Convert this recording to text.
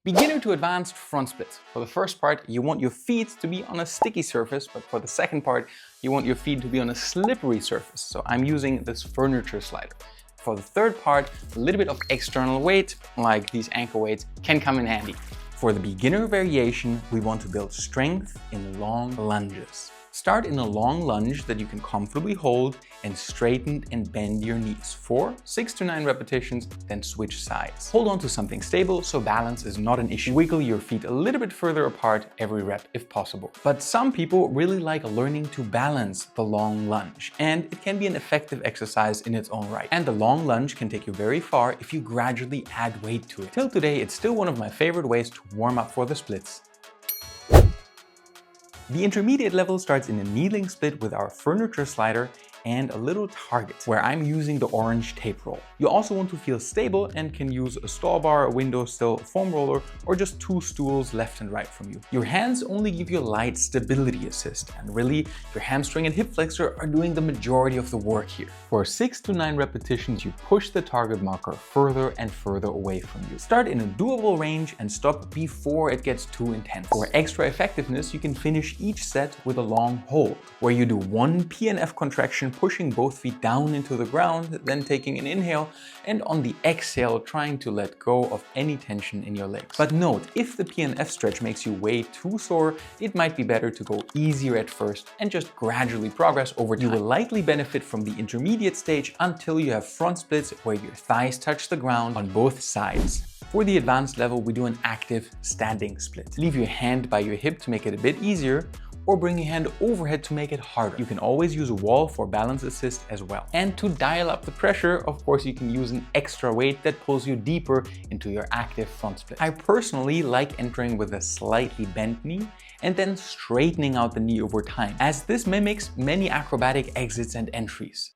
Beginner to advanced front split. For the first part, you want your feet to be on a sticky surface, but for the second part, you want your feet to be on a slippery surface. So I'm using this furniture slider. For the third part, a little bit of external weight, like these ankle weights, can come in handy. For the beginner variation, we want to build strength in long lunges. Start in a long lunge that you can comfortably hold and straighten and bend your knees for 6 to 9 repetitions, then switch sides. Hold on to something stable so balance is not an issue. Wiggle your feet a little bit further apart every rep if possible. But some people really like learning to balance the long lunge, and it can be an effective exercise in its own right. And the long lunge can take you very far if you gradually add weight to it. Till today, it's still one of my favorite ways to warm up for the splits. The intermediate level starts in a kneeling split with our furniture slider and a little target, where I'm using the orange tape roll. You also want to feel stable and can use a stall bar, a window sill, a foam roller, or just 2 stools left and right from you. Your hands only give you a light stability assist, and really, your hamstring and hip flexor are doing the majority of the work here. For 6 to 9 repetitions, you push the target marker further and further away from you. Start in a doable range and stop before it gets too intense. For extra effectiveness, you can finish each set with a long hold, where you do 1 PNF contraction, pushing both feet down into the ground, then taking an inhale, and on the exhale, trying to let go of any tension in your legs. But note, if the PNF stretch makes you way too sore, it might be better to go easier at first and just gradually progress over time. You will likely benefit from the intermediate stage until you have front splits where your thighs touch the ground on both sides. For the advanced level, we do an active standing split. Leave your hand by your hip to make it a bit easier, or bring your hand overhead to make it harder. You can always use a wall for balance assist as well. And to dial up the pressure, of course, you can use an extra weight that pulls you deeper into your active front split. I personally like entering with a slightly bent knee and then straightening out the knee over time, as this mimics many acrobatic exits and entries.